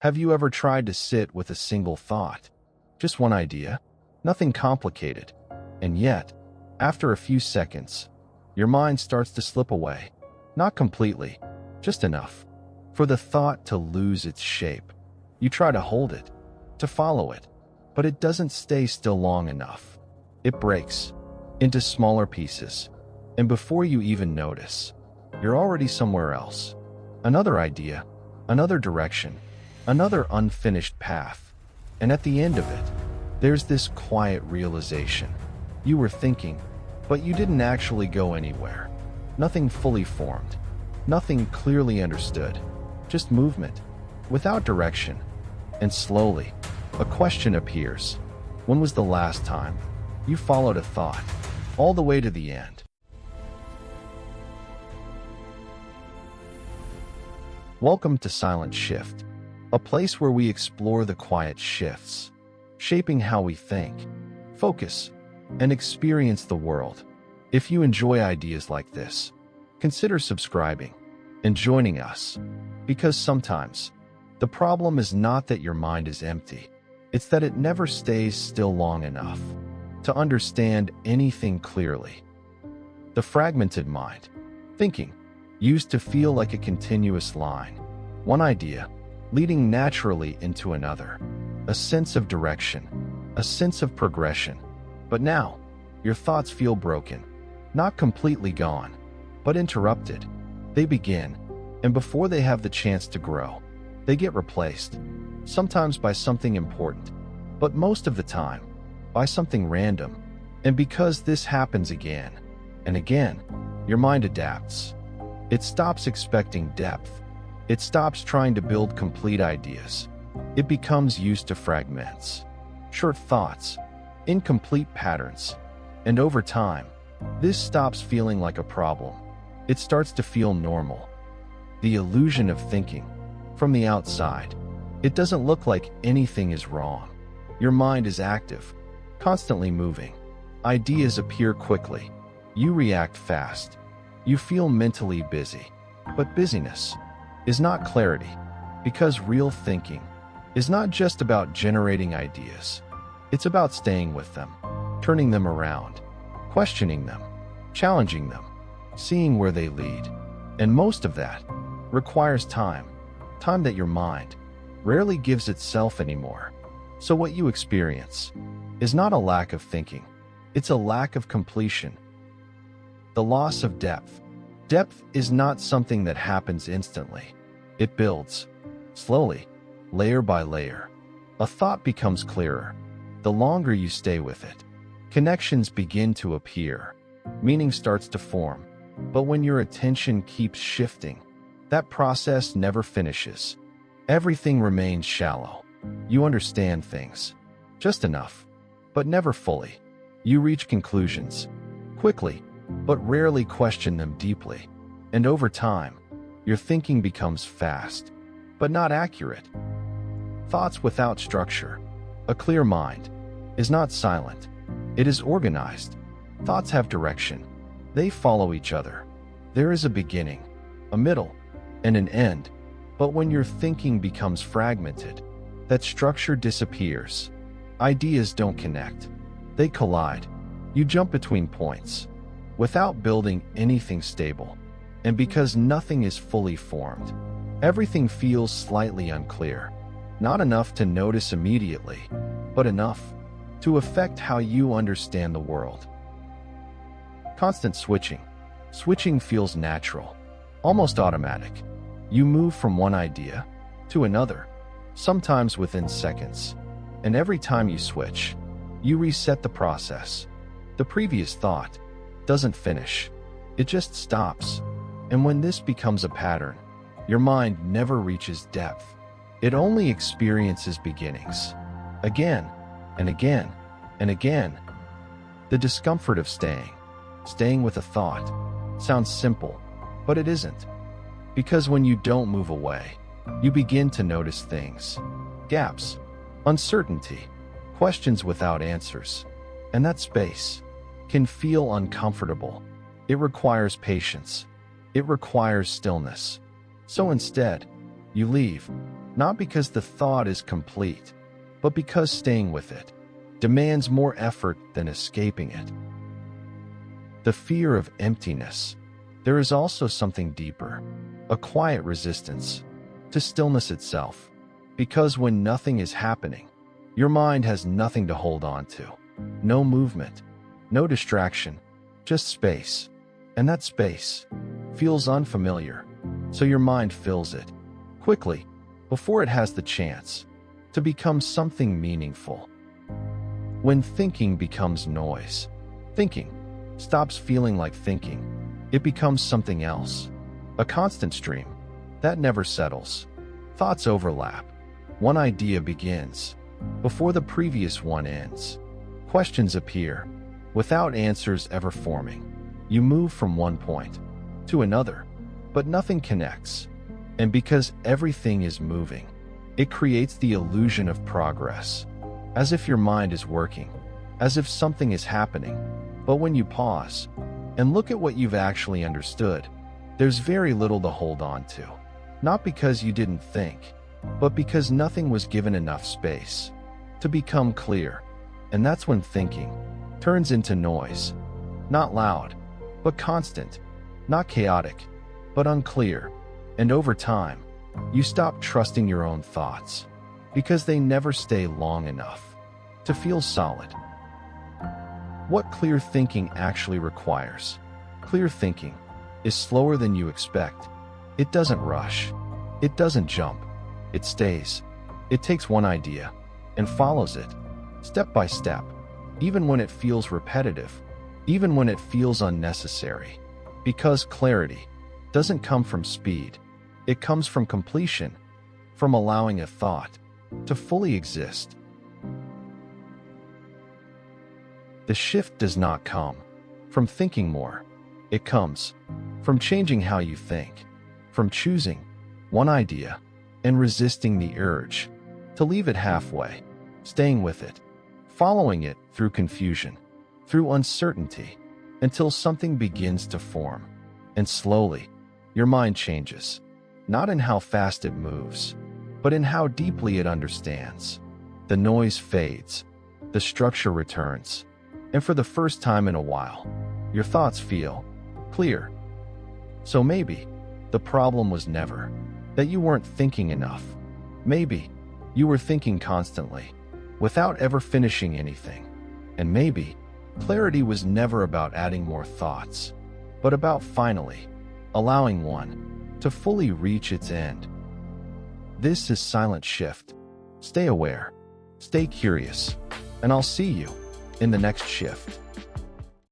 Have you ever tried to sit with a single thought? Just one idea? Nothing complicated. And yet, after a few seconds, your mind starts to slip away. Not completely, just enough for the thought to lose its shape. You try to hold it, to follow it, but it doesn't stay still long enough. It breaks into smaller pieces, and before you even notice, you're already somewhere else. Another idea, another direction, another unfinished path. And at the end of it, there's this quiet realization. You were thinking, but you didn't actually go anywhere. Nothing fully formed, nothing clearly understood, just movement, without direction. And slowly, a question appears. When was the last time you followed a thought all the way to the end? Welcome to Silent Shift, a place where we explore the quiet shifts, shaping how we think, focus, and experience the world. If you enjoy ideas like this, consider subscribing and joining us, because sometimes the problem is not that your mind is empty, it's that it never stays still long enough to understand anything clearly. The fragmented mind, thinking, used to feel like a continuous line, one idea leading naturally into another, a sense of direction, a sense of progression. But now, your thoughts feel broken, not completely gone, but interrupted. They begin, and before they have the chance to grow, they get replaced, sometimes by something important, but most of the time, by something random. And because this happens again and again, your mind adapts. It stops expecting depth. It stops trying to build complete ideas. It becomes used to fragments, short thoughts, incomplete patterns. And over time, this stops feeling like a problem. It starts to feel normal. The illusion of thinking. From the outside, it doesn't look like anything is wrong. Your mind is active, constantly moving. Ideas appear quickly. You react fast. You feel mentally busy. But busyness is not clarity, because real thinking is not just about generating ideas. It's about staying with them, turning them around, questioning them, challenging them, seeing where they lead. And most of that requires time that your mind rarely gives itself anymore. So what you experience is not a lack of thinking, it's a lack of completion. The loss of depth. Depth is not something that happens instantly. It builds, slowly, layer by layer. A thought becomes clearer the longer you stay with it. Connections begin to appear. Meaning starts to form. But when your attention keeps shifting, that process never finishes. Everything remains shallow. You understand things, just enough, but never fully. You reach conclusions, quickly, but rarely question them deeply. And over time, your thinking becomes fast, but not accurate. Thoughts without structure. A clear mind is not silent. It is organized. Thoughts have direction. They follow each other. There is a beginning, a middle, and an end. But when your thinking becomes fragmented, that structure disappears. Ideas don't connect. They collide. You jump between points without building anything stable. And because nothing is fully formed, everything feels slightly unclear. Not enough to notice immediately, but enough to affect how you understand the world. Constant switching. Switching feels natural, almost automatic. You move from one idea to another, sometimes within seconds. And every time you switch, you reset the process. The previous thought doesn't finish. It just stops. And when this becomes a pattern, your mind never reaches depth. It only experiences beginnings. Again and again and again. The discomfort of staying with a thought, sounds simple, but it isn't. Because when you don't move away, you begin to notice things, gaps, uncertainty, questions without answers. And that space can feel uncomfortable. It requires patience. It requires stillness. So instead, you leave. not because the thought is complete, but because staying with it demands more effort than escaping it. The fear of emptiness. There is also something deeper, a quiet resistance to stillness itself, because when nothing is happening, your mind has nothing to hold on to. No movement, no distraction, just space. And that space feels unfamiliar, so your mind fills it quickly before it has the chance to become something meaningful. When thinking becomes noise, thinking stops feeling like thinking. It becomes something else, a constant stream that never settles. Thoughts overlap. One idea begins before the previous one ends. Questions appear without answers ever forming. You move from one point to another, but nothing connects. And because everything is moving, it creates the illusion of progress, as if your mind is working, as if something is happening. But when you pause and look at what you've actually understood, there's very little to hold on to. Not because you didn't think, but because nothing was given enough space to become clear. And that's when thinking turns into noise. Not loud, but constant. Not chaotic, but unclear. And over time, you stop trusting your own thoughts because they never stay long enough to feel solid. What clear thinking actually requires? Clear thinking is slower than you expect. It doesn't rush. It doesn't jump. It stays. It takes one idea and follows it, step by step, even when it feels repetitive, even when it feels unnecessary. Because clarity doesn't come from speed. It comes from completion, from allowing a thought to fully exist. The shift does not come from thinking more. It comes from changing how you think, from choosing one idea and resisting the urge to leave it halfway, staying with it, following it through confusion, through uncertainty, until something begins to form. And slowly, your mind changes, not in how fast it moves, but in how deeply it understands. The noise fades, the structure returns, and for the first time in a while, your thoughts feel clear. So maybe the problem was never that you weren't thinking enough. Maybe you were thinking constantly, without ever finishing anything. And maybe clarity was never about adding more thoughts, but about finally allowing one to fully reach its end. This is Silent Shift. Stay aware, stay curious, and I'll see you in the next shift.